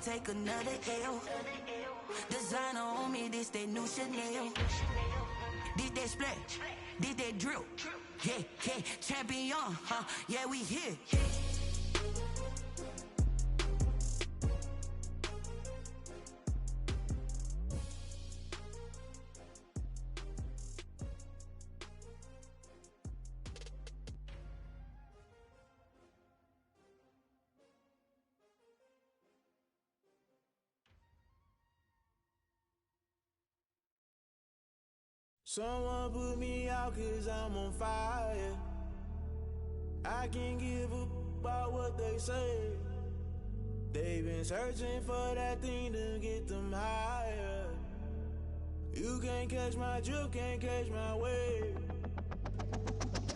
take another L. Designer on me, this that new Chanel. This that splash, this that drill. Yeah, yeah, champion, huh? Yeah, we here. Someone put me out 'cause I'm on fire. I can't give a about what they say. They've been searching for that thing to get them higher. You can't catch my drift, can't catch my wave.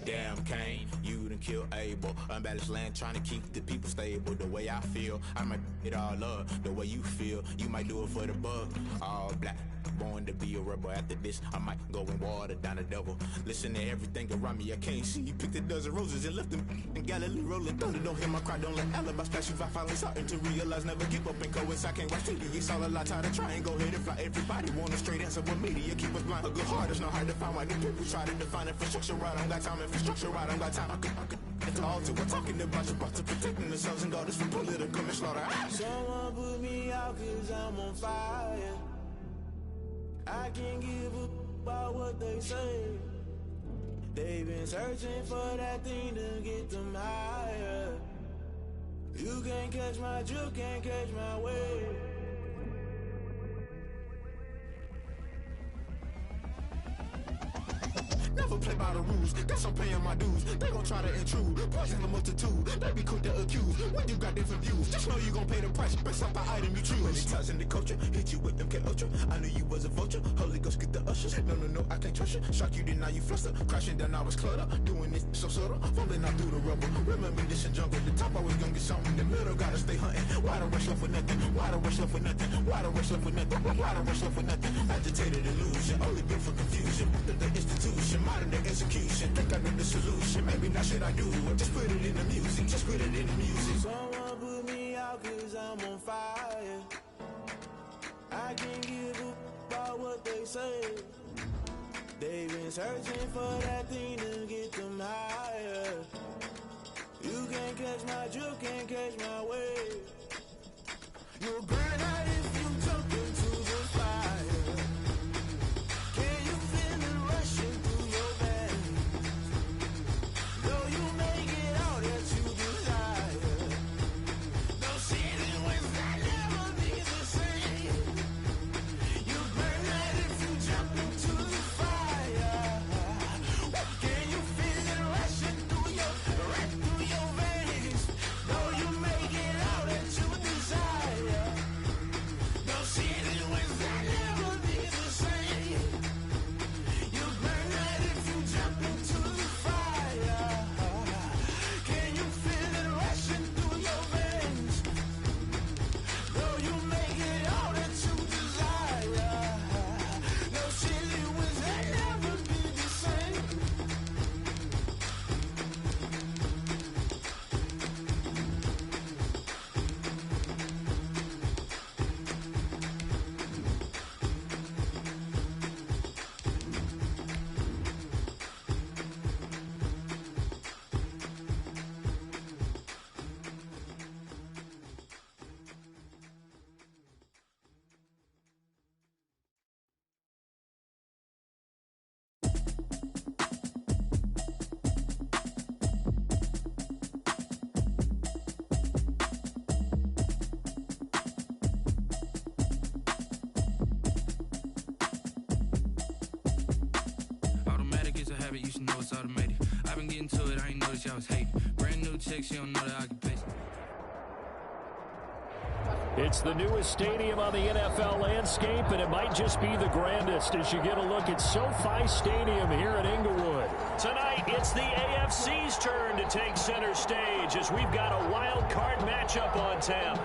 Damn, Kane, you done killed Abel. Unbalanced land, trying to keep the people stable. The way I feel, I might it all up. The way you feel, you might do it for the bug. All black, born to be a rebel. After this, I might go and water down the devil. Listen to everything around me, I can't see. Picked a dozen roses and left them in Galilee rolling thunder. Don't hear my cry, don't let alibis flash. If I finally starting to realize, never give up and go inside. Can't watch TV, it's all a lot. Tired of trying, go ahead and fly. Everybody want a straight answer, but media keep us blind. A good heart is not hard to find. Why do people try to define infrastructure right? I don't got time. Infrastructure right, I don't got time. I could it's all to we're talking about to protecting themselves and God is from political manslaughter. Someone put me out 'cause I'm on fire. I can't give a about what they say. They've been searching for that thing to get them higher. You can't catch my drift, can't catch my wave. Never play by the rules, guess I'm paying my dues. They gon' try to intrude, poison the multitude. They be quick to accuse, when you got different views. Just know you gon' pay the price, based off the item you choose. When it ties in the culture, hit you with MK Ultra. I knew you was a vulture, Holy Ghost get the ushers. No, I can't trust you. Shock you, then now you fluster. Crashing down, I was clutter. Doing this so subtle, fumbling out through the rubble. Remember this in jungle, the top always gonna get something. The middle gotta stay hunting. Why the rush left with nothing? Why the rush left with nothing? Why the rush left with nothing? Why the rush left with nothing? Agitated illusion, only built for confusion. The institution, modern day execution. Think I know the solution. Maybe not should I do it? Just put it in the music. Just put it in the music. Someone put me out 'cause I'm on fire. I can't give a about what they say. They've been searching for that thing to get them higher. You can't catch my drift, can't catch my wave. You'll burn out if you jump into the fire. Can you feel it rushing through your veins? Though you make it all that you desire. Those city winds that never be the same. You burn out if you jump into the fire. Can you feel it rushing through your veins? Though you make it all that you desire. Those city winds that never be the same. You burn out if you jump into the fire. Can you feel it rushing through your veins? Though you make it all that you desire. Those silly winds that never be the same. Automatic is a habit, you should know it's automated. I've been getting to it, I ain't noticed y'all was hating. Brand new chick, she don't know the occupation. It's the newest stadium on the NFL landscape, and it might just be the grandest as you get a look at SoFi Stadium here in Inglewood. Tonight, it's the AFC's turn to take center stage as we've got a wild card matchup on tap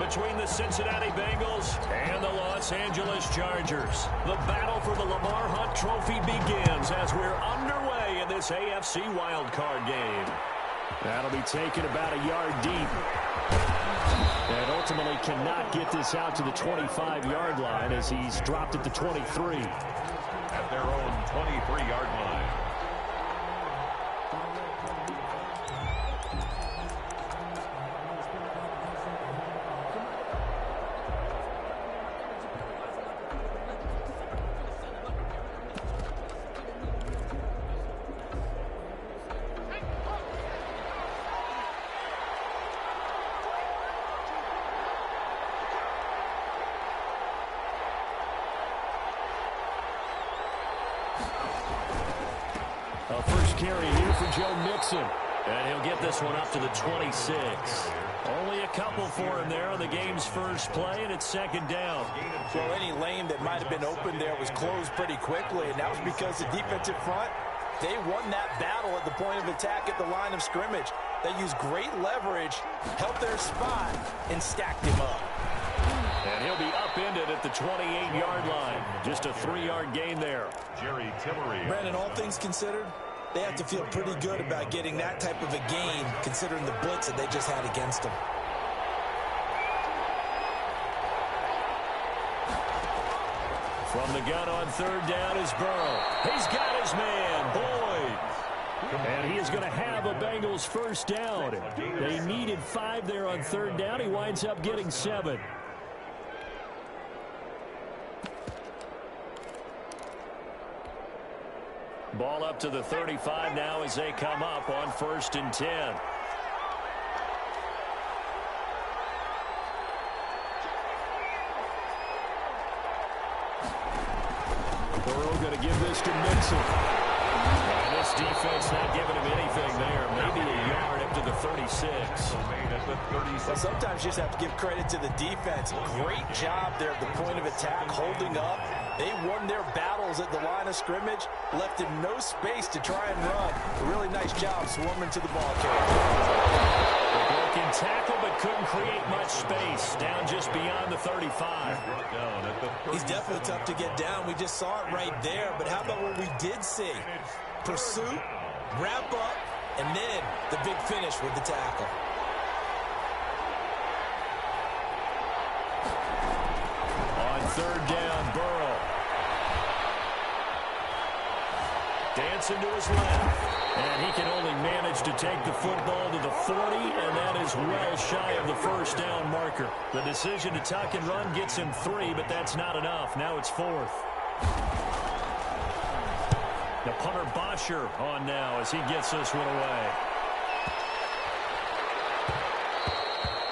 between the Cincinnati Bengals and the Los Angeles Chargers. The battle for the Lamar Hunt Trophy begins as we're underway in this AFC wild card game. That'll be taken about a yard deep. And ultimately cannot get this out to the 25-yard line as he's dropped at the 23. At their own 23-yard line. First carry here for Joe Mixon. And he'll get this one up to the 26. Only a couple for him there on the game's first play, and it's second down. Well, any lane that might have been open there was closed pretty quickly, and that was because the defensive front, they won that battle at the point of attack at the line of scrimmage. They used great leverage, held their spot, and stacked him up. And he'll be upended at the 28-yard line. Just a 3-yard gain there. Jerry Tillery. Brandon, all things considered, they have to feel pretty good about getting that type of a gain, considering the blitz that they just had against them. From the gun on third down is Burrow. He's got his man, Boyd. And he is going to have a Bengals first down. They needed 5 there on third down. He winds up getting 7. Ball up to the 35 now as they come up on 1st and 10. Burrow going to give this to Mixon. And this defense not giving him anything there. Maybe a yard up to the 36. Well, sometimes you just have to give credit to the defense. Great job there at the point of attack, holding up. They won their battles at the line of scrimmage, left him no space to try and run. A really nice job swarming to the ball carrier. Broken tackle, but couldn't create much space. Down just beyond the 35. He's definitely tough to get down. We just saw it right there. But how about what we did see? Pursuit, wrap up, and then the big finish with the tackle. On third down, Burrow. Dancing to his left. And he can only manage to take the football to the 40, and that is well shy of the first down marker. The decision to tuck and run gets him 3, but that's not enough. Now it's 4th. The punter Bosher on now as he gets this one away.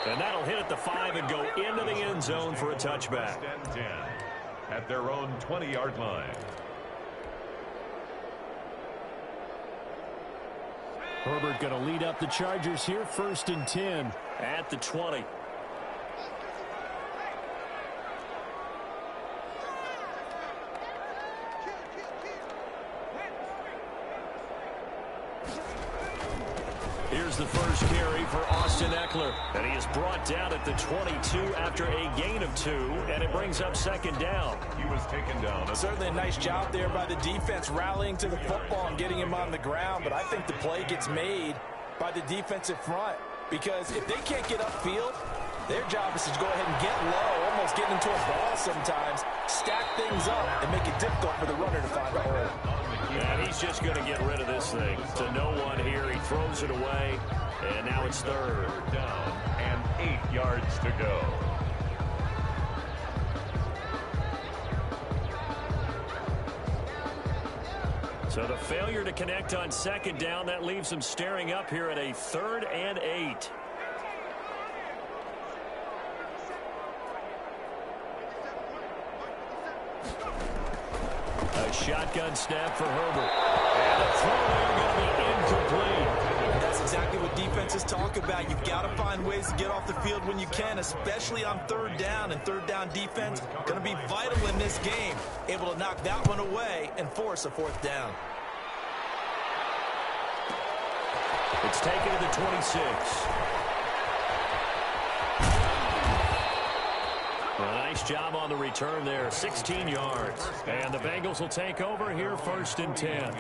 And that'll hit at the 5 and go into the end zone for a touchback. At their own 20-yard line. Herbert going to lead up the Chargers here, 1st and 10 at the 20. Here's the first carry for Austin Eckler. And he is brought down at the 22 after a gain of 2, and it brings up second down. He was taken down. Certainly a nice job there by the defense rallying to the football and getting him on the ground, but I think the play gets made by the defensive front because if they can't get upfield, their job is to go ahead and get low, almost get into a ball sometimes, stack things up, and make it difficult for the runner to find a hole. And he's just going to get rid of this thing. To no one here. He throws it away, and now it's 3rd down and 8 yards to go. So the failure to connect on second down, that leaves him staring up here at a 3rd and 8. A shotgun snap for Herbert. And a throw there going to be incomplete. That's exactly what defenses talk about. You've got to find ways to get off the field when you can, especially on 3rd down. And 3rd down defense going to be vital in this game. Able to knock that one away and force a 4th down. It's taken to the 26. A nice job on the return there, 16 yards. And the Bengals will take over here, 1st and 10.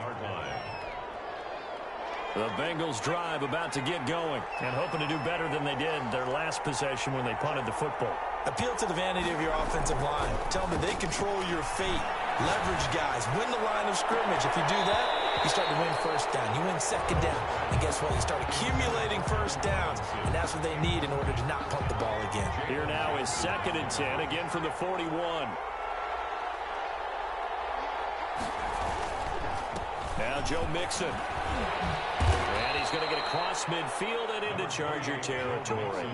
The Bengals drive about to get going and hoping to do better than they did their last possession when they punted the football. Appeal to the vanity of your offensive line. Tell them that they control your fate. Leverage guys. Win the line of scrimmage. If you do that, you start to win first down. You win second down. And guess what? You start accumulating first downs. And that's what they need in order to not punt the ball again. Here now is 2nd and 10, again from the 41. Now Joe Mixon. And he's going to get across midfield and into Charger territory.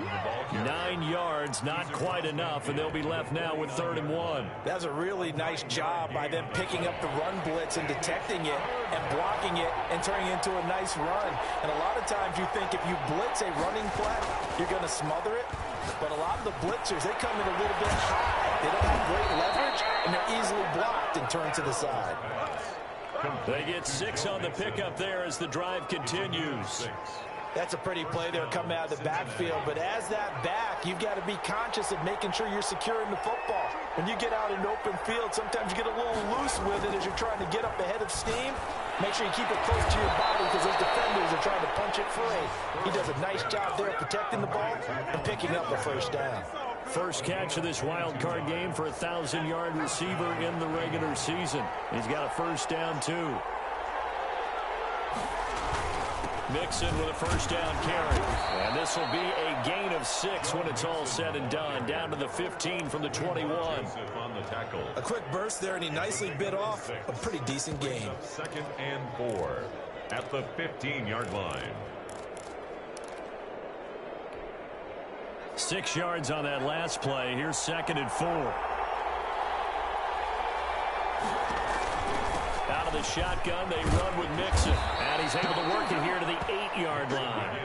9 yards, not quite enough, and they'll be left now with 3rd and 1. That's a really nice job by them picking up the run blitz and detecting it and blocking it and turning it into a nice run. And a lot of times you think if you blitz a running play, you're going to smother it. But a lot of the blitzers, they come in a little bit high. They don't have great leverage, and they're easily blocked and turned to the side. They get 6 on the pickup there as the drive continues. That's a pretty play there coming out of the backfield. But as that back, you've got to be conscious of making sure you're securing the football. When you get out in open field, sometimes you get a little loose with it as you're trying to get up ahead of steam. Make sure you keep it close to your body because those defenders are trying to punch it free. He does a nice job there protecting the ball and picking up a first down. First catch of this wild card game for a 1,000-yard receiver in the regular season. He's got a first down, too. Mixon with a first down carry. And this will be a gain of 6 when it's all said and done. Down to the 15 from the 21. A quick burst there, and he nicely bit off a pretty decent gain. 2nd and 4 at the 15-yard line. 6 yards on that last play. Here's 2nd and 4. Out of the shotgun, they run with Mixon. And he's able to work it here to the 8-yard line.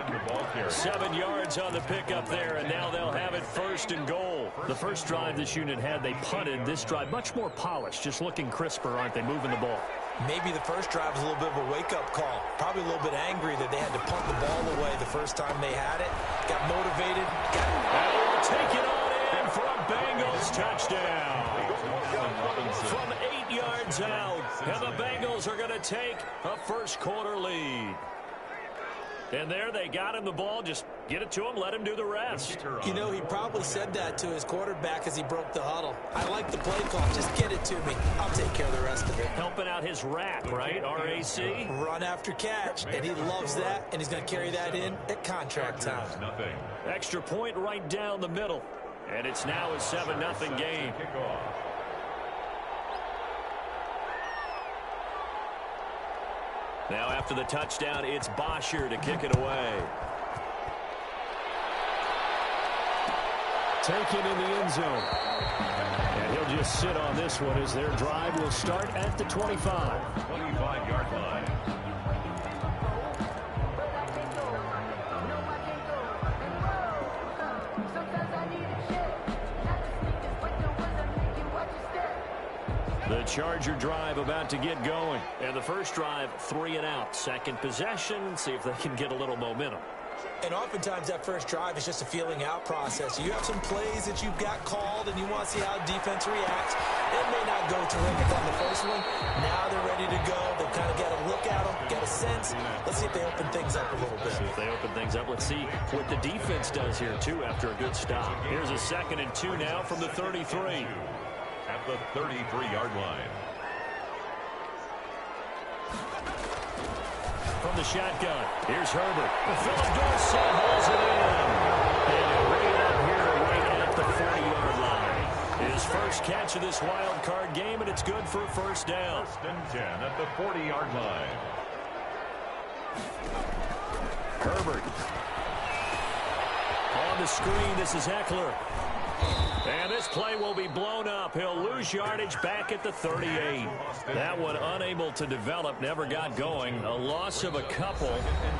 7 yards on the pickup there, and now they'll have it 1st and goal. The first drive this unit had, they punted. This drive, much more polished, just looking crisper, aren't they, moving the ball? Maybe the first drive was a little bit of a wake-up call. Probably a little bit angry that they had to punt the ball away the first time they had it. Got motivated. And we'll take it on in for a Bengals touchdown. From 8 yards out, and the Bengals are going to take a first-quarter lead. And there they got him the ball. Just get it to him, let him do the rest. You know, he probably said that to his quarterback as he broke the huddle. I like the play call. Just get it to me. I'll take care of the rest of it. Helping out his RAC, right? R-A-C? Run after catch. And he loves that, and he's going to carry that in at contract time. Extra point right down the middle. And it's now a 7-0 game. Now after the touchdown, it's Bosher to kick it away. Taken in the end zone. And he'll just sit on this one as their drive will start at the 25. 25-yard line. The Charger drive about to get going. And the first drive, 3 and out. Second possession, see if they can get a little momentum. And oftentimes that first drive is just a feeling out process. You have some plays that you've got called and you want to see how defense reacts. It may not go terrific on the first one. Now they're ready to go. They've kind of got a look at them, got a sense. Let's see if they open things up a little bit. See if they open things up. Let's see what the defense does here, too, after a good stop. Here's a 2nd and 2 now from the 33. At the 33-yard line. From the shotgun, here's Herbert. Philip Dorsett holds it in. And he'll bring it up here right at the 40-yard line. His first catch of this wild card game, and it's good for a first down. 1st and 10 at the 40-yard line. Herbert. On the screen, this is Eckler. And this play will be blown up. He'll lose yardage back at the 38. That one unable to develop, never got going. A loss of a couple,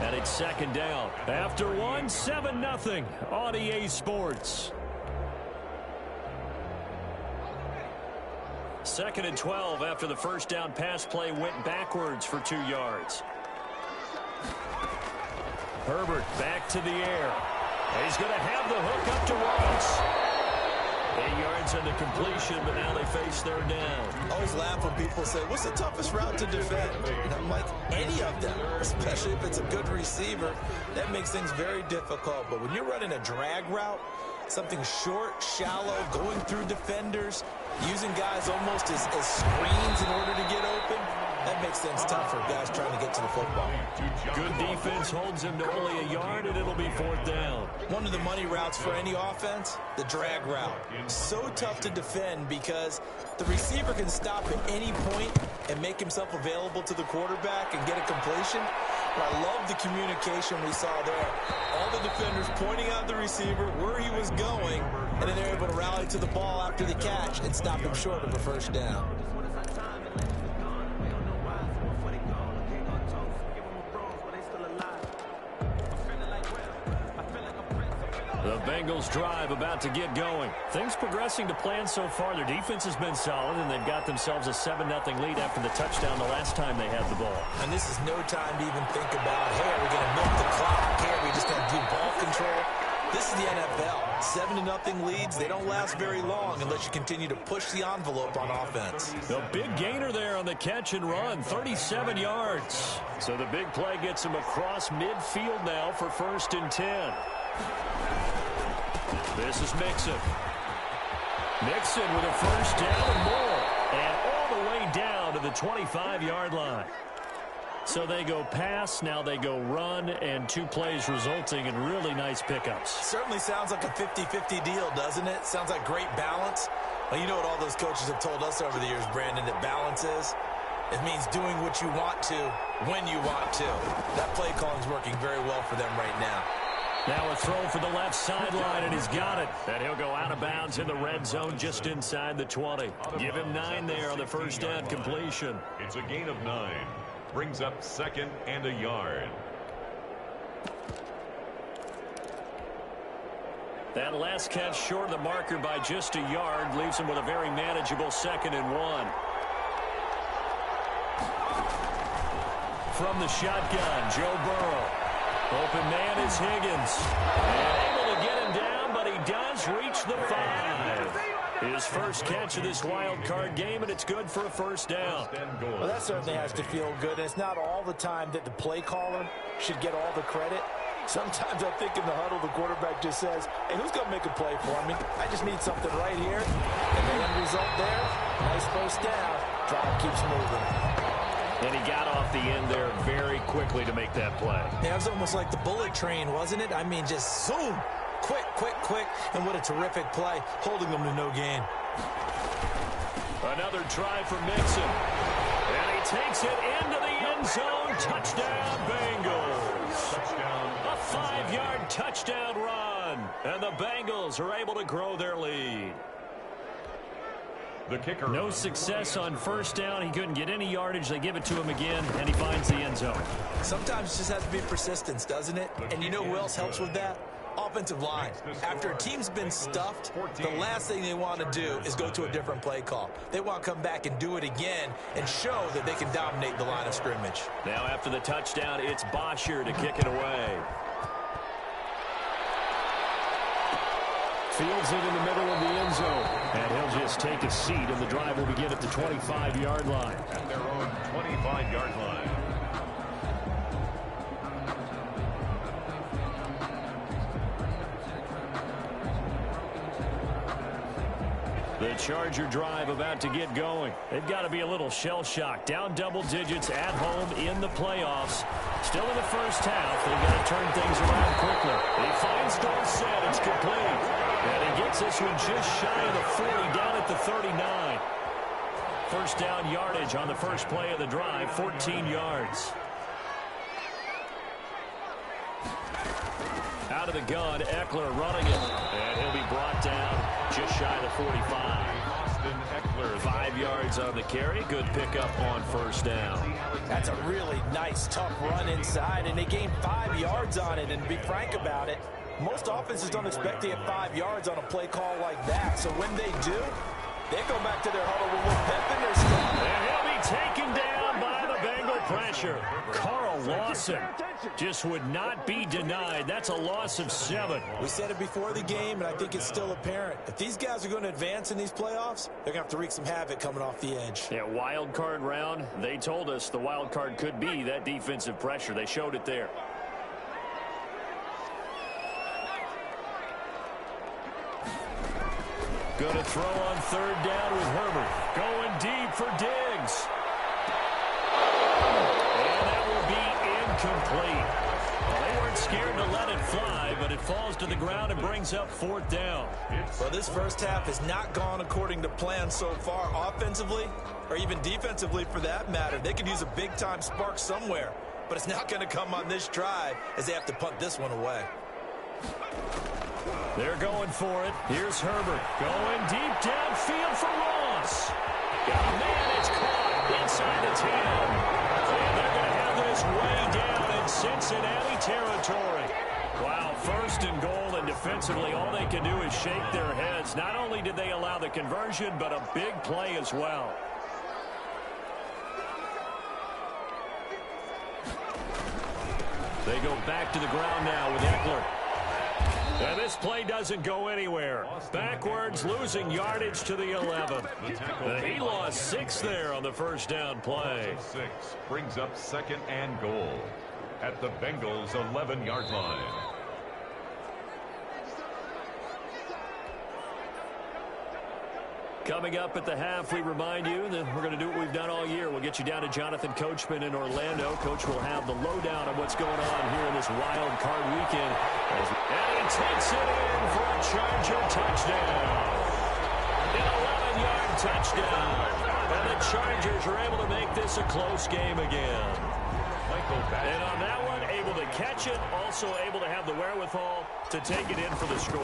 and it's 2nd down. After one, 7-0 on EA Sports. 2nd and 12 after the first down pass play went backwards for 2 yards. Herbert back to the air. He's going to have the hook up to Ross. 8 yards on the completion, but now they face third down. I always laugh when people say, what's the toughest route to defend? And I'm like, any of them, especially if it's a good receiver. That makes things very difficult. But when you're running a drag route, something short, shallow, going through defenders, using guys almost as screens in order to get open, that makes things tough for guys trying to get to the football. Good defense holds him to only a yard, and it'll be fourth down. One of the money routes for any offense, the drag route. So tough to defend because the receiver can stop at any point and make himself available to the quarterback and get a completion. But I love the communication we saw there. All the defenders pointing out the receiver where he was going, and then they're able to rally to the ball after the catch and stop him short of a first down. The Bengals drive about to get going. Things progressing to plan so far. Their defense has been solid, and they've got themselves a 7-0 lead after the touchdown the last time they had the ball. And this is no time to even think about, hey, are we going to milk the clock? Hey, are we just going to do ball control? This is the NFL. 7-0 leads, they don't last very long unless you continue to push the envelope on offense. The big gainer there on the catch and run, 37 yards. So the big play gets him across midfield now for 1st and 10. This is Mixon. Mixon with a first down and more. And all the way down to the 25-yard line. So they go pass, now they go run, and 2 plays resulting in really nice pickups. Certainly sounds like a 50-50 deal, doesn't it? Sounds like great balance. Well, you know what all those coaches have told us over the years, Brandon, that balance is? It means doing what you want to when you want to. That play calling is working very well for them right now. Now a throw for the left sideline, and he's got it. And he'll go out of bounds in the red zone just inside the 20. Give him 9 there on the first down completion. It's a gain of 9. Brings up 2nd and a yard. That last catch short of the marker by just a yard leaves him with a very manageable 2nd and 1. From the shotgun, Joe Burrow. Open man is Higgins. And able to get him down, but he does reach the 5. His first catch of this wild card game, and it's good for a first down. Well, that certainly has to feel good. And it's not all the time that the play caller should get all the credit. Sometimes I think in the huddle, the quarterback just says, hey, who's going to make a play for me? I just need something right here. And the end result there, nice first down. Drive keeps moving. And he got off the end there very quickly to make that play. Yeah, it was almost like the bullet train, wasn't it? I mean, just zoom. Quick, quick, quick. And what a terrific play, holding them to no gain. Another try for Mixon. And he takes it into the end zone. Touchdown, Bengals. Touchdown. A 5-yard touchdown run. And the Bengals are able to grow their lead. The kicker. No success on first down. He couldn't get any yardage. They give it to him again, and he finds the end zone. Sometimes it just has to be persistence, doesn't it? And you know who else helps with that? Offensive line. After a team's been stuffed, the last thing they want to do is go to a different play call. They want to come back and do it again and show that they can dominate the line of scrimmage. Now after the touchdown, it's Bosher to kick it away. Fields it in the middle of the end zone. And he'll just take a seat, and the drive will begin at the 25-yard line. At their own 25-yard line. The Charger drive about to get going. They've got to be a little shell-shocked. Down double digits at home in the playoffs. Still in the first half. They've got to turn things around quickly. He finds Dorsett. It's complete. And he gets this one just shy of the 40, down at the 39. First down yardage on the first play of the drive, 14 yards. Out of the gun, Eckler running it. And he'll be brought down just shy of the 45. Austin Eckler, 5 yards on the carry. Good pickup on first down. That's a really nice, tough run inside, and they gained 5 yards on it. And to be frank about it, most offenses don't expect to get 5 yards on a play call like that. So when they do, they go back to their huddle with a little pep in their step. And he'll be taken down by the Bengal pressure. Carl Lawson just would not be denied. That's a loss of 7. We said it before the game, and I think it's still apparent. If these guys are going to advance in these playoffs, they're going to have to wreak some havoc coming off the edge. Yeah, wild card round. They told us the wild card could be that defensive pressure. They showed it there. Going to throw on 3rd down with Herbert. Going deep for Diggs. And that will be incomplete. Well, they weren't scared to let it fly, but it falls to the ground and brings up 4th down. Well, this first half has not gone according to plan so far offensively or even defensively for that matter. They could use a big-time spark somewhere, but it's not going to come on this drive as they have to punt this one away. They're going for it. Here's Herbert going deep downfield for Ross. Got a man, it's caught inside the 10. And they're going to have this way down in Cincinnati territory. Wow, 1st and goal, and defensively all they can do is shake their heads. Not only did they allow the conversion, but a big play as well. They go back to the ground now with Eckler. And this play doesn't go anywhere. Backwards, losing yardage to the 11. He lost 6 there on the first down play. 6 brings up 2nd and goal at the Bengals' 11-yard line. Coming up at the half, we remind you that we're going to do what we've done all year. We'll get you down to Jonathan Coachman in Orlando. Coach will have the lowdown on what's going on here in this wild card weekend. And he takes it in for a Charger touchdown. An 11-yard touchdown. And the Chargers are able to make this a close game again. And on that one, able to catch it, also able to have the wherewithal to take it in for the score.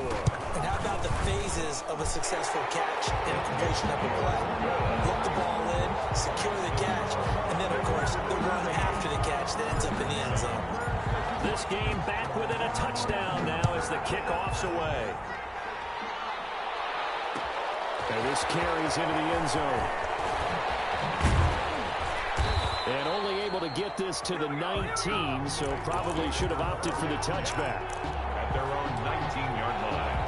And how about the phases of a successful catch and a completion of a play? Look the ball in, secure the catch, and then, of course, the run after the catch that ends up in the end zone. This game back within a touchdown now as the kickoff's away. And this carries into the end zone. And only able to get this to the 19, so probably should have opted for the touchback. At their own 19-yard line.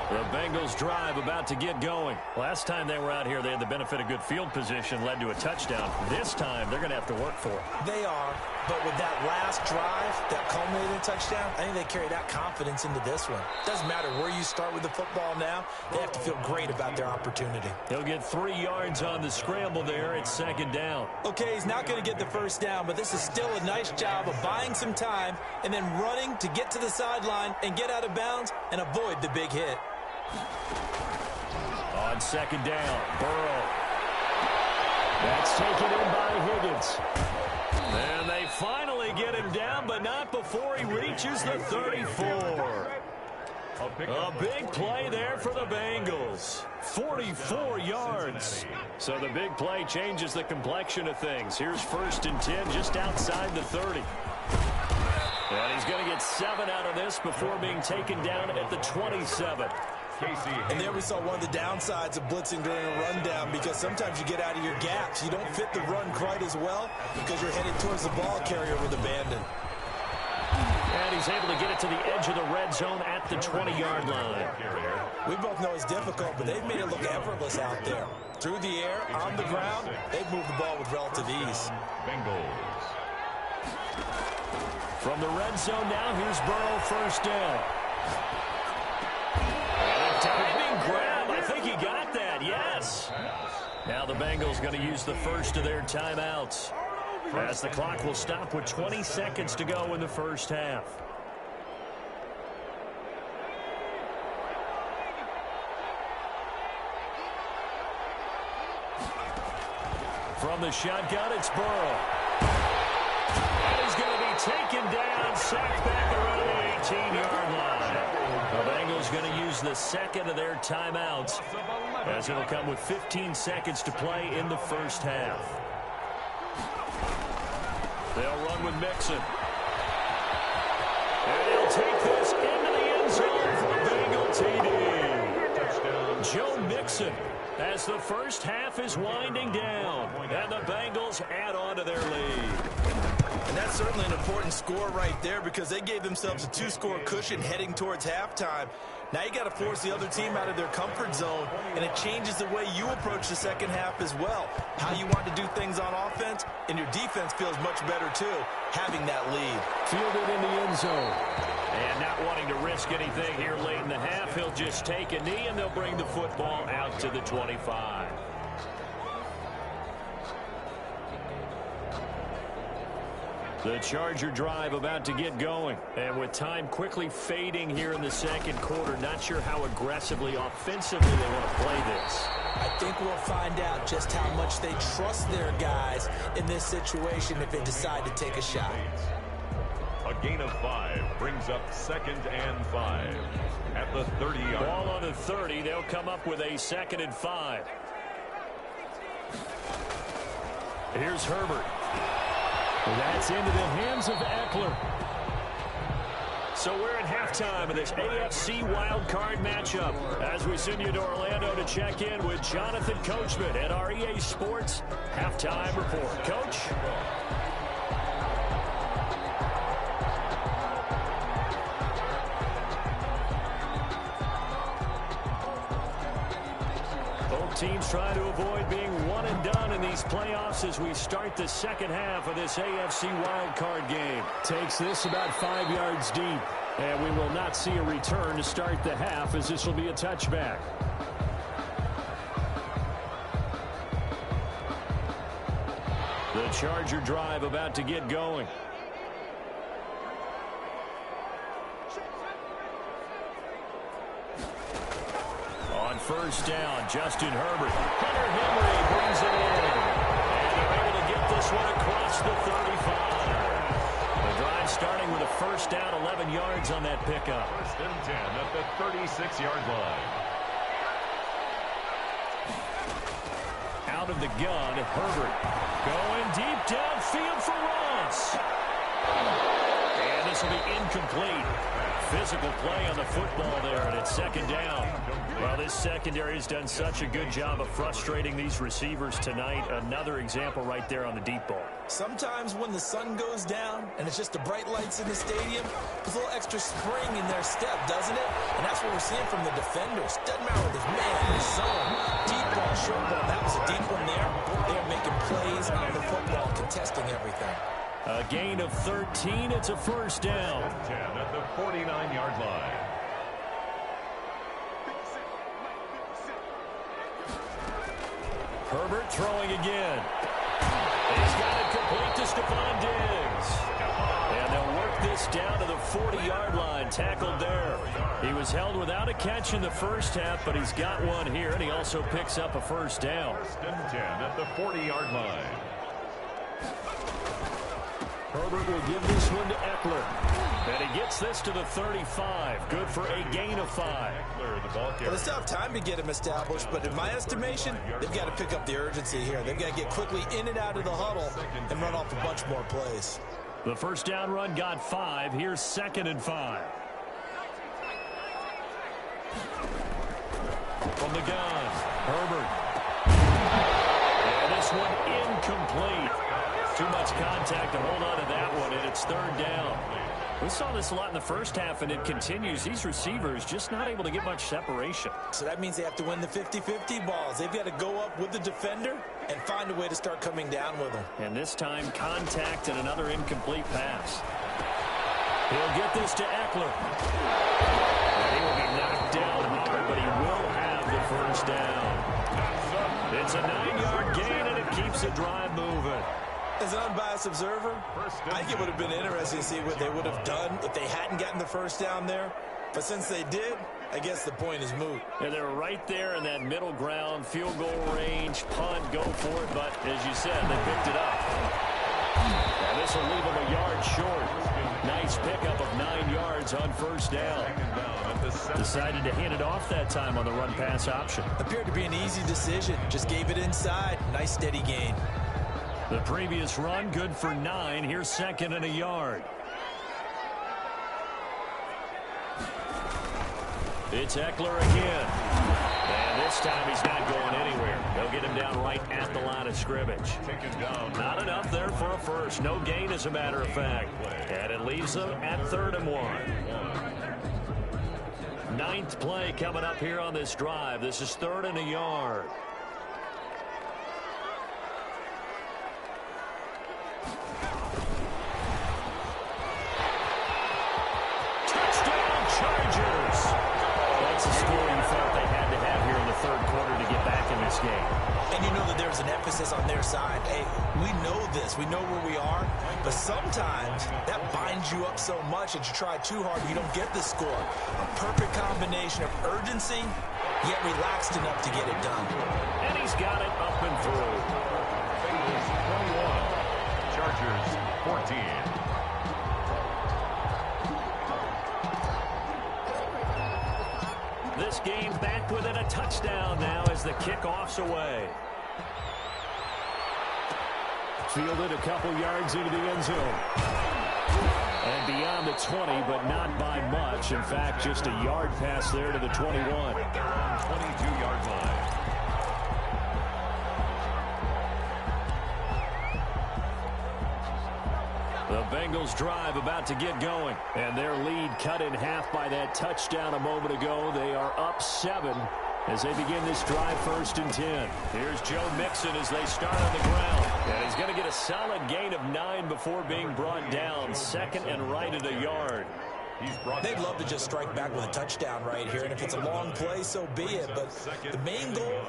The Bengals drive about to get going. Last time they were out here, they had the benefit of good field position, led to a touchdown. This time, they're going to have to work for it. They are, but with that last drive that culminated in a touchdown, I think they carry that confidence into this one. Doesn't matter where you start with the football now, they have to feel great about their opportunity. He'll get 3 yards on the scramble there. It's 2nd down. Okay, he's not going to get the first down, but this is still a nice job of buying some time and then running to get to the sideline and get out of bounds and avoid the big hit. On 2nd down, Burrow. That's taken in by Higgins. And they finally get him down, but not before he reaches the 34. A big play there for the Bengals. 44 yards. So the big play changes the complexion of things. Here's 1st and 10 just outside the 30. And he's going to get 7 out of this before being taken down at the 27. And there we saw one of the downsides of blitzing during a rundown, because sometimes you get out of your gaps. You don't fit the run quite as well because you're headed towards the ball carrier with abandon. And he's able to get it to the edge of the red zone at the 20-yard line. We both know it's difficult, but they've made it look effortless out there. Through the air, on the ground, they've moved the ball with relative ease. Bengals. From the red zone now, here's Burrow, 1st down. Diving grab. I think he got that. Yes. Now the Bengals going to use the first of their timeouts, as the clock will stop with 20 seconds to go in the first half. From the shotgun, it's Burrow. And he's going to be taken down, sacked back around the 18-yard line. The Bengals going to use the 2nd of their timeouts, as it'll come with 15 seconds to play in the first half. They'll run with Mixon. And he'll take this into the end zone for a Bengal TD. Joe Mixon as the first half is winding down, and the Bengals add on to their lead. And that's certainly an important score right there because they gave themselves a 2-score cushion heading towards halftime. Now you got to force the other team out of their comfort zone, and it changes the way you approach the second half as well. How you want to do things on offense, and your defense feels much better too, having that lead. Fielded in the end zone. And not wanting to risk anything here late in the half, he'll just take a knee, and they'll bring the football out to the 25. The Charger drive about to get going. And with time quickly fading here in the second quarter, not sure how aggressively, offensively they want to play this. I think we'll find out just how much they trust their guys in this situation if they decide to take a shot. A gain of 5 brings up 2nd and 5 at the 30-yard line. Ball on the 30. They'll come up with a 2nd and 5. Here's Herbert. That's into the hands of Eckler. So we're at halftime of this AFC wildcard matchup as we send you to Orlando to check in with Jonathan Coachman at our EA Sports Halftime Report. Coach? Teams trying to avoid being one and done in these playoffs as we start the second half of this AFC wildcard game. Takes this about 5 yards deep, and we will not see a return to start the half as this will be a touchback. The Charger drive about to get going. First down, Justin Herbert. Hunter Henry brings it in. And they're able to get this one across the 35. The drive starting with a first down, 11 yards on that pickup. 1st and 10 at the 36-yard line. Out of the gun, Herbert going deep downfield for Ross. And this will be incomplete. Physical play on the football there, and it's 2nd down. Well, this secondary has done such a good job of frustrating these receivers tonight. Another example right there on the deep ball. Sometimes when the sun goes down and it's just the bright lights in the stadium, there's a little extra spring in their step, doesn't it? And that's what we're seeing from the defenders. Doesn't matter with his man, his zone, deep ball, short ball. That was a deep one there. They're making plays on the football, contesting everything. A gain of 13. It's a first down. 10 at the 49-yard line. Herbert throwing again. He's got it complete to Stephon Diggs. And they'll work this down to the 40-yard line. Tackled there. He was held without a catch in the first half, but he's got one here, and he also picks up a first down. 1st and 10 at the 40-yard line. Herbert will give this one to Eckler. And he gets this to the 35. Good for a gain of 5. Well, they still have time to get him established, but in my estimation, they've got to pick up the urgency here. They've got to get quickly in and out of the huddle and run off a bunch more plays. The first down run got 5. Here's 2nd and 5. From the gun, Herbert. And this one incomplete. Too much contact to hold on to that one, and it's 3rd down. We saw this a lot in the first half, and it continues. These receivers just not able to get much separation. So that means they have to win the 50-50 balls. They've got to go up with the defender and find a way to start coming down with them. And this time, contact and another incomplete pass. He'll get this to Eckler. And he will be knocked down hard, but he will have the first down. It's a 9-yard gain, and it keeps the drive moving. As an unbiased observer, I think it would have been interesting to see what they would have done if they hadn't gotten the first down there. But since they did, I guess the point is moot. And they're right there in that middle ground, field goal range, punt, go for it. But as you said, they picked it up. Now this will leave them a yard short. Nice pickup of 9 yards on first down. Decided to hand it off that time on the run-pass option. Appeared to be an easy decision. Just gave it inside. Nice steady gain. The previous run, good for 9. Here's 2nd and a yard. It's Eckler again. And this time he's not going anywhere. They'll get him down right at the line of scrimmage. Not enough there for a first. No gain, as a matter of fact. And it leaves them at 3rd and 1. 9th play coming up here on this drive. This is 3rd and a yard. Touchdown, Chargers. That's a score you felt they had to have here in the 3rd quarter to get back in this game. And you know that there's an emphasis on their side. Hey, we know this. We know where we are. But sometimes that binds you up so much that you try too hard, you don't get the score. A perfect combination of urgency, yet relaxed enough to get it done. And he's got it up and through. Bengals 21, Chargers 14. This game back within a touchdown now as the kickoff's away. Fielded a couple yards into the end zone. And beyond the 20, but not by much. In fact, just a yard pass there to the 21. 22-yard line. The Bengals drive about to get going. And their lead cut in half by that touchdown a moment ago. They are up 7 as they begin this drive, 1st and 10. Here's Joe Mixon as they start on the ground. And he's going to get a solid gain of 9 before being brought down. 2nd and right at a yard. They'd love to just strike back with a touchdown right here. And if it's a long play, so be it. But the main goal,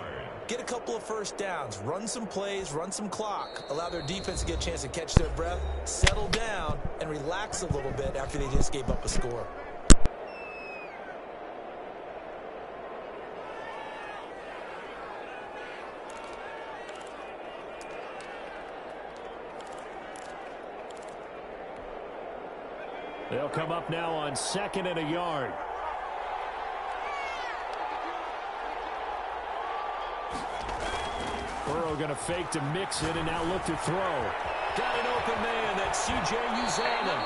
get a couple of first downs, run some plays, run some clock, allow their defense to get a chance to catch their breath, settle down, and relax a little bit after they just gave up a score. They'll come up now on 2nd and a yard. Burrow going to fake to Mixon and now look to throw. Got an open man. That's C.J. Uzomah.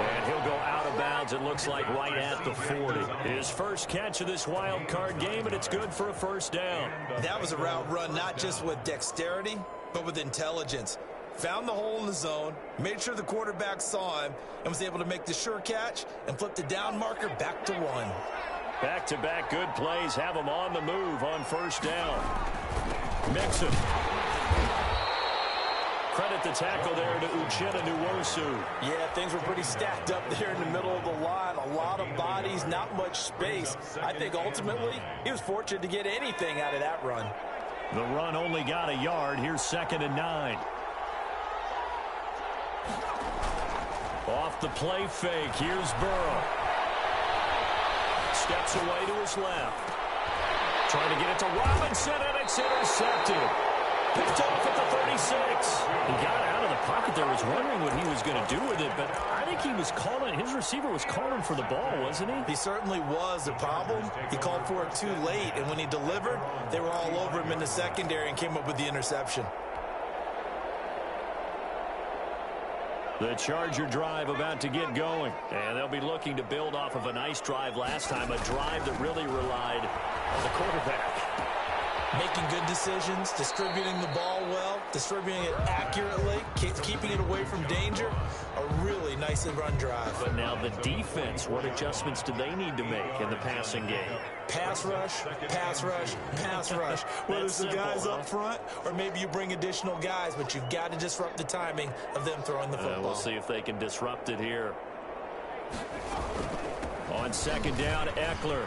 And he'll go out of bounds, it looks like, right at the 40. His first catch of this wild card game, and it's good for a 1st down. That was a route run not just with dexterity, but with intelligence. Found the hole in the zone, made sure the quarterback saw him, and was able to make the sure catch and flip the down marker back to 1. Back-to-back good plays have him on the move on 1st down. Mixon. Credit the tackle there to Uchenna Nwosu. Yeah, things were pretty stacked up there in the middle of the line. A lot of bodies, not much space. I think ultimately he was fortunate to get anything out of that run. The run only got a yard. Here's 2nd and 9. Off the play fake. Here's Burrow. Steps away to his left. Trying to get it to Robinson, and it's intercepted. Picked off at the 36. He got out of the pocket there. Was wondering what he was going to do with it, but I think he was calling. His receiver was calling for the ball, wasn't he? He certainly was. The problem, he called for it too late, and when he delivered, they were all over him in the secondary and came up with the interception. The Charger drive about to get going. And they'll be looking to build off of a nice drive last time, a drive that really relied on the quarterback. Making good decisions, distributing the ball well, distributing it accurately, keeping it away from danger. A really nice run drive. But now the defense, what adjustments do they need to make in the passing game? Pass rush, pass rush, pass rush. Whether it's the guys up front or maybe you bring additional guys, but you've got to disrupt the timing of them throwing the football. We'll see if they can disrupt it here. On 2nd down, Eckler.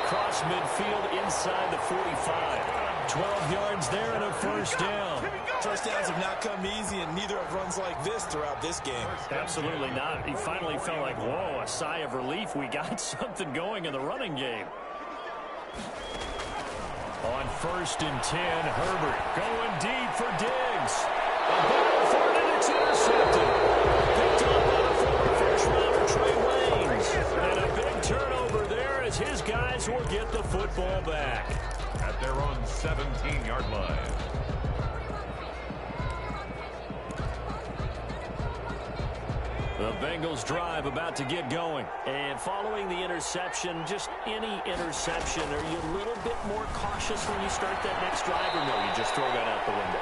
Across midfield inside the 45. 12 yards there and a 1st down. First downs have not come easy, and neither have runs like this throughout this game. Absolutely not. He finally felt like, whoa, a sigh of relief. We got something going in the running game. On 1st and 10, Herbert going deep for Diggs. A ball for it, and it's intercepted. Picked up on a former first-rounder, Trey Waynes. And a big turnover there as his guys will get the football back. At their own 17-yard line. The Bengals drive about to get going. And following the interception, just any interception, are you a little bit more cautious when you start that next drive, or no, you just throw that out the window?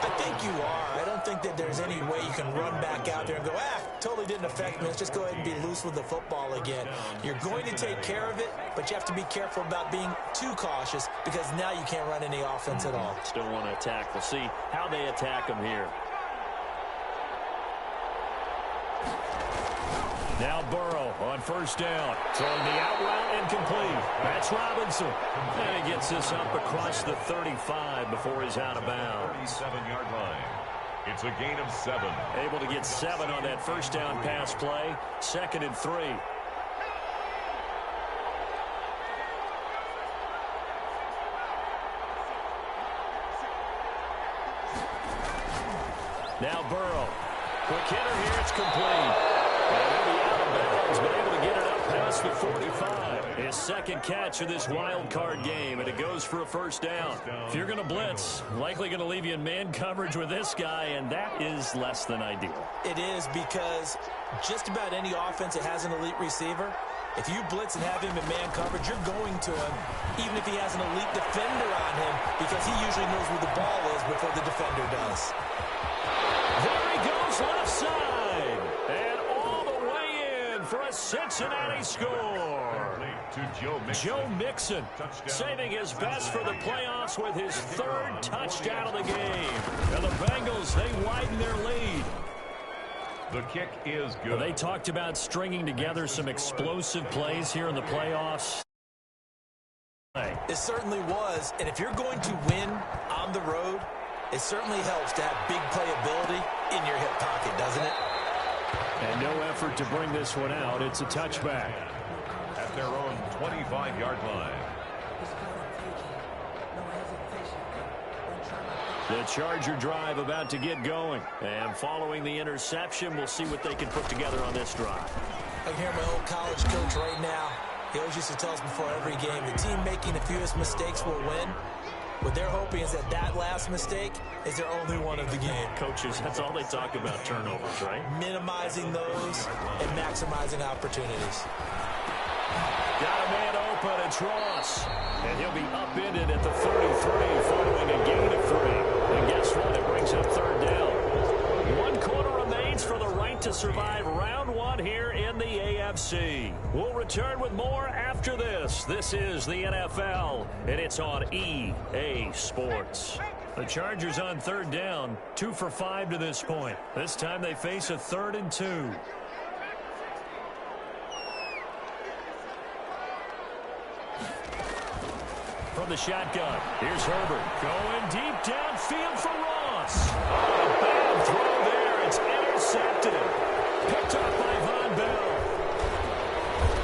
I think you are. I don't think that there's any way you can run back out there and go, totally didn't affect me. Let's just go ahead and be loose with the football again. You're going to take care of it, but you have to be careful about being too cautious because now you can't run any offense at all. Still want to attack. We'll see how they attack them here. Now Burrow on first down. Throwing the out route incomplete. That's Robinson. And he gets this up across the 35 before he's out of bounds. 37-yard line. It's a gain of 7. Able to get 7 on that first down pass play. 2nd and 3. Now Burrow. Quick hitter here. It's complete. And he'll be out of bounds, but able to get it up past the 45. His second catch of this wild card game, and it goes for a first down. If you're going to blitz, likely going to leave you in man coverage with this guy, and that is less than ideal. It is, because just about any offense that has an elite receiver, if you blitz and have him in man coverage, you're going to him, even if he has an elite defender on him, because he usually knows where the ball is before the defender does. There he goes, left side. And all the way in for a Cincinnati score. Joe Mixon saving his best for the playoffs with his 3rd touchdown of the game. And the Bengals, they widen their lead. The kick is good. They talked about stringing together some explosive plays here in the playoffs. It certainly was. And if you're going to win on the road, it certainly helps to have big playability in your hip pocket, doesn't it? And no effort to bring this one out. It's a touchback. At their own 25-yard line. The Charger drive about to get going. And following the interception, we'll see what they can put together on this drive. I can hear my old college coach right now. He always used to tell us before every game, the team making the fewest mistakes will win. What they're hoping is that that last mistake is their only one of the game. Coaches, that's all they talk about, turnovers, right? Minimizing those and maximizing opportunities. Got a man open, it's Ross. And he'll be upended at the 33 following a gain of 3. And guess what? It brings up 3rd down. 1 quarter remains for the right to survive round 1 here in the AFC. We'll return with more after this. This is the NFL, and it's on EA Sports. The Chargers on 3rd down, 2 for 5 to this point. This time they face a 3rd and 2. From the shotgun, here's Herbert. Going deep downfield for Ross. Oh, bad throw there. It's intercepted. Picked up by Von Bell.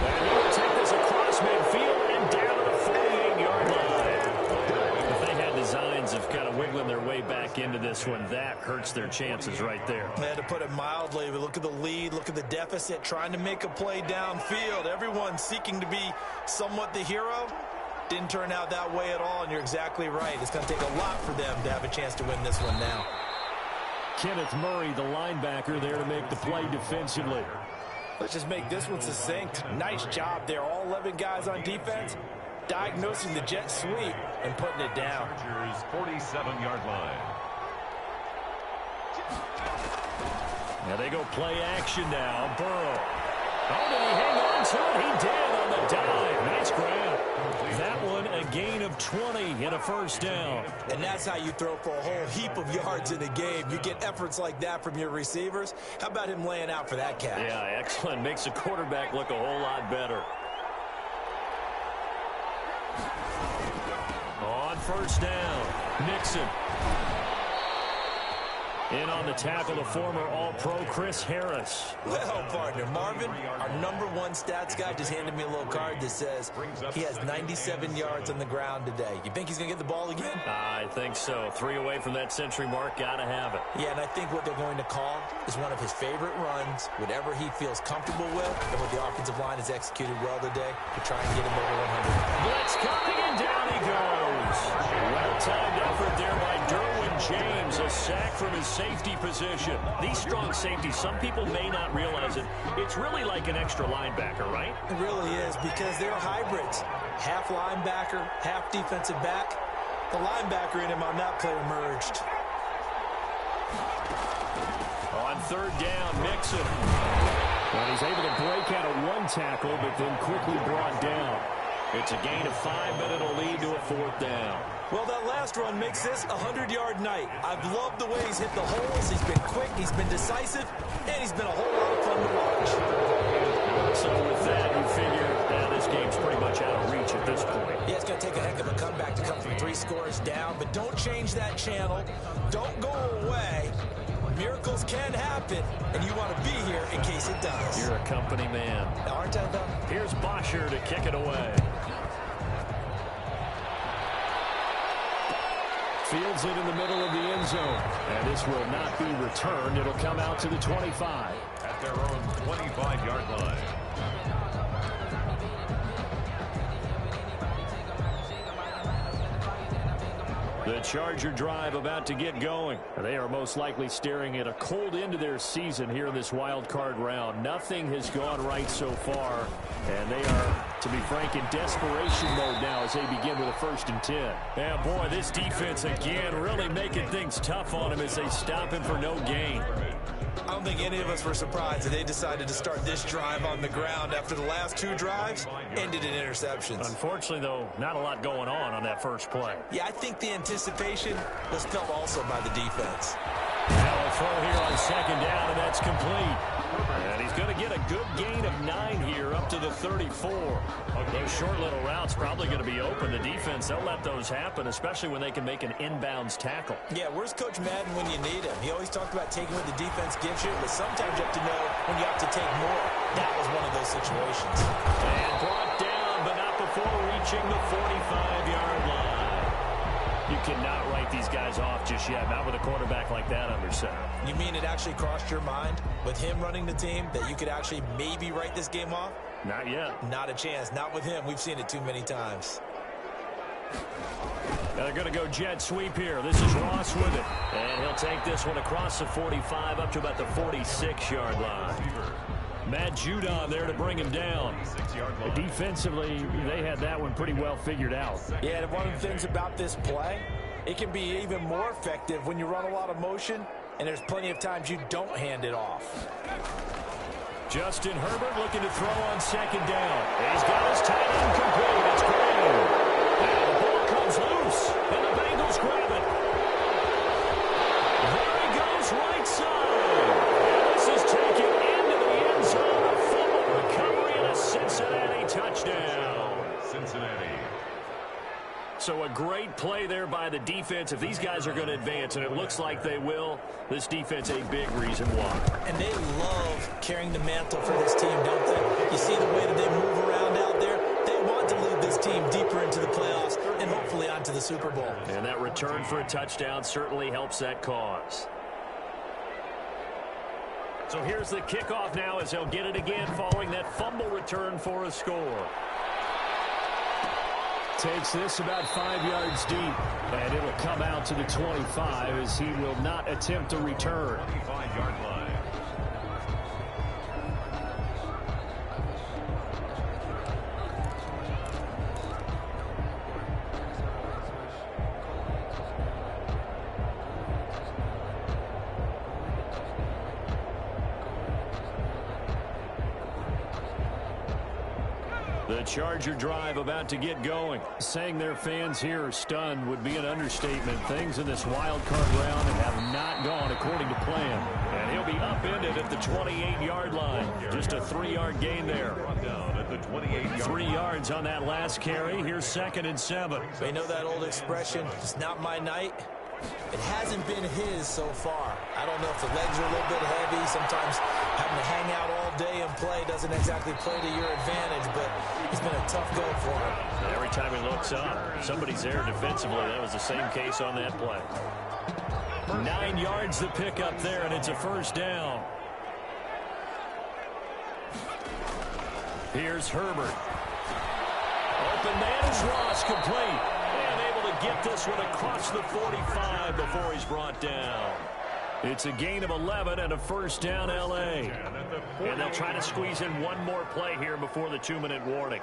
And he will take this across midfield and down to the 48-yard line. If they had designs of kind of wiggling their way back into this one, that hurts their chances right there. Man, to put it mildly, but look at the lead, look at the deficit, trying to make a play downfield. Everyone seeking to be somewhat the hero. Didn't turn out that way at all, and you're exactly right. It's going to take a lot for them to have a chance to win this one now. Kenneth Murray, the linebacker, there to make the play defensively. Let's just make this one succinct. Nice job there. All 11 guys on defense diagnosing the jet sweep and putting it down. Chargers 47-yard line. Now they go play action now. Burrow. Oh, did he hang on to it? He did on the dive. Nice grab. That one a gain of 20 and a first down. And that's how you throw for a whole heap of yards in a game. You get efforts like that from your receivers. How about him laying out for that catch? Yeah, excellent. Makes the quarterback look a whole lot better. On first down, Nixon. In on the tackle, the former All-Pro Chris Harris. Well, partner, Marvin, our #1 stats guy, just handed me a little card that says he has 97 yards on the ground today. You think he's going to get the ball again? I think so. 3 away from that century mark. Got to have it. Yeah, and I think what they're going to call is one of his favorite runs, whatever he feels comfortable with, and what the offensive line has executed well today to try and get him over 100. Blitz coming, and down he goes. Well-timed effort there by Derwin James. A sack from his safety position. These strong safeties, some people may not realize it. It's really like an extra linebacker, right? It really is, because they're hybrids. Half linebacker, half defensive back. The linebacker in him on that play emerged. On third down, Mixon. And he's able to break out of one tackle, but then quickly brought down. It's a gain of 5, but it'll lead to a fourth down. Well, that last run makes this a 100-yard night. I've loved the way he's hit the holes. He's been quick, he's been decisive, and he's been a whole lot of fun to watch. So with that, you figure this game's pretty much out of reach at this point. Yeah, it's going to take a heck of a comeback to come from 3 scores down, but don't change that channel. Don't go away. Miracles can happen, and you want to be here in case it does. You're a company man. Aren't I, though? Here's Bosher to kick it away. Fields it in the middle of the end zone. And this will not be returned. It'll come out to the 25. At their own 25-yard line. The Charger drive about to get going. They are most likely staring at a cold end to their season here in this wild card round. Nothing has gone right so far, and they are, to be frank, in desperation mode now as they begin with a 1st and 10. Yeah, boy, this defense again really making things tough on him as they stop him for no gain. I don't think any of us were surprised that they decided to start this drive on the ground after the last 2 drives ended in interceptions. Unfortunately, though, not a lot going on that first play. Yeah, I think the anticipation was felt also by the defense. Now a throw here on 2nd down, and that's complete. And he's going to get a good gain of 9 here up to the 34. Those short little routes probably going to be open. The defense, they'll let those happen, especially when they can make an inbounds tackle. Yeah, where's Coach Madden when you need him? He always talked about taking what the defense gives you, but sometimes you have to know when you have to take more. That was one of those situations. And brought down, but not before reaching the 45-yard line. You cannot write these guys off just yet, not with a quarterback like that under center. You mean it actually crossed your mind with him running the team that you could actually maybe write this game off? Not yet. Not a chance. Not with him. We've seen it too many times. They're going to go jet sweep here. This is Ross with it. And he'll take this one across the 45 up to about the 46-yard line. Matt Judon there to bring him down. Defensively, they had that one pretty well figured out. Yeah, and one of the things about this play, it can be even more effective when you run a lot of motion, and there's plenty of times you don't hand it off. Justin Herbert looking to throw on 2nd down. He's got his tight end complete. It's Graham. And the ball comes loose, and the Bengals grab it. There he goes, right side. And this is taken into the end zone. A fumble recovery and a Cincinnati touchdown. Cincinnati. So a great play there by the defense. If these guys are going to advance, and it looks like they will, this defense a big reason why. And they love carrying the mantle for this team, don't they? You see the way that they move around out there? They want to lead this team deeper into the playoffs and hopefully onto the Super Bowl. And that return for a touchdown certainly helps that cause. So here's the kickoff now as they'll get it again following that fumble return for a score. Takes this about 5 yards deep, and it'll come out to the 25 as he will not attempt a return. 25-yard line. The Charger drive about to get going. Saying their fans here are stunned would be an understatement. Things in this wild card round have not gone according to plan. And he'll be upended at the 28-yard line. Just a 3-yard gain there. At the 28-yard 3 yards on that last carry. Here's 2nd and 7. They know that old expression, it's not my night. It hasn't been his so far. I don't know if the legs are a little bit heavy. Sometimes having to hang out all day and play doesn't exactly play to your advantage, but it's been a tough go for him. And every time he looks up, somebody's there defensively. That was the same case on that play. 9 yards to pick up there, and it's a 1st down. Here's Herbert. Open man is Ross, complete. And able to get this one across the 45 before he's brought down. It's a gain of 11 and a first down, L.A. And they'll try to squeeze in one more play here before the 2-minute warning.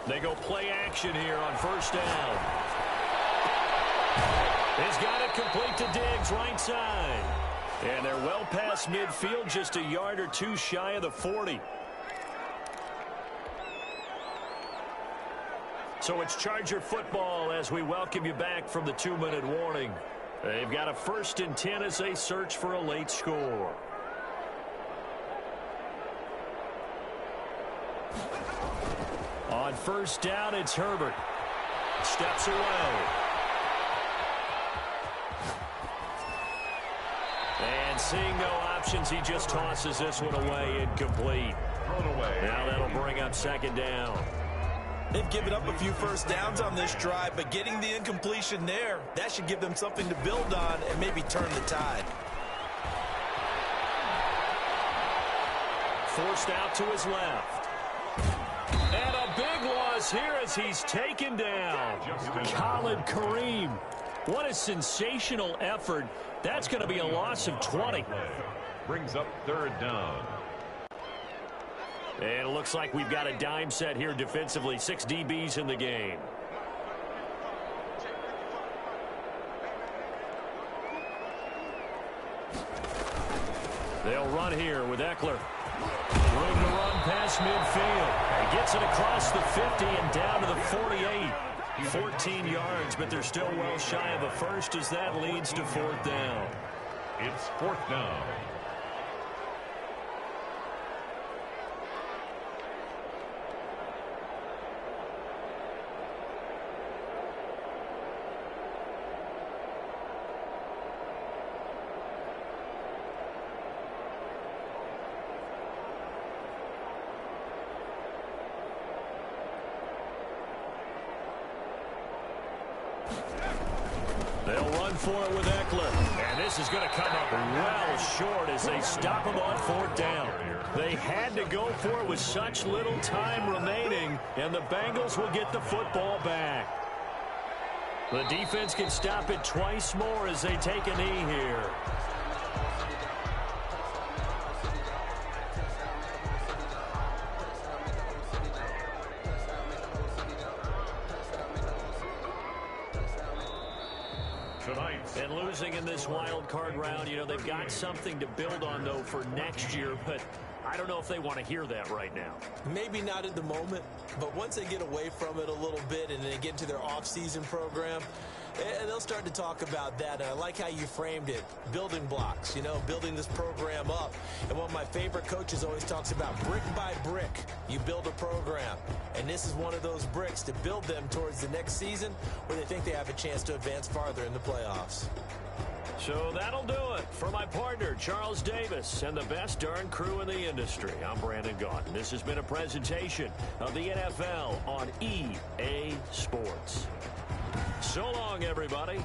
They go play action here on first down. He's got it complete to Diggs, right side. And they're well past midfield, just a yard or two shy of the 40. So it's Charger football as we welcome you back from the 2-minute warning. They've got a 1st and 10 as they search for a late score. On first down, it's Herbert. Steps away. And seeing no options, he just tosses this one away, incomplete. Now that'll bring up 2nd down. They've given up a few first downs on this drive, but getting the incompletion there, that should give them something to build on and maybe turn the tide. Forced out to his left. And a big loss here as he's taken down. Khalid Kareem. What a sensational effort. That's going to be a loss of 20. Brings up 3rd down. And it looks like we've got a dime set here defensively. 6 DBs in the game. They'll run here with Eckler. Room to run past midfield. He gets it across the 50 and down to the 48. 14 yards, but they're still well shy of a first as that leads to 4th down. It's 4th down. They'll run for it with Eckler. And this is going to come up well short as they stop him on 4th down. They had to go for it with such little time remaining, and the Bengals will get the football back. The defense can stop it twice more as they take a knee here. And losing in this wild card round, you know, they've got something to build on, though, for next year. But I don't know if they want to hear that right now. Maybe not at the moment, but once they get away from it a little bit and they get into their off-season program, they'll start to talk about that. And I like how you framed it, building blocks, you know, building this program up. And one of my favorite coaches always talks about brick by brick, you build a program. And this is one of those bricks to build them towards the next season where they think they have a chance to advance farther in the playoffs. So that'll do it for my partner, Charles Davis, and the best darn crew in the industry. I'm Brandon Gaughan. This has been a presentation of the NFL on EA Sports. So long, everybody.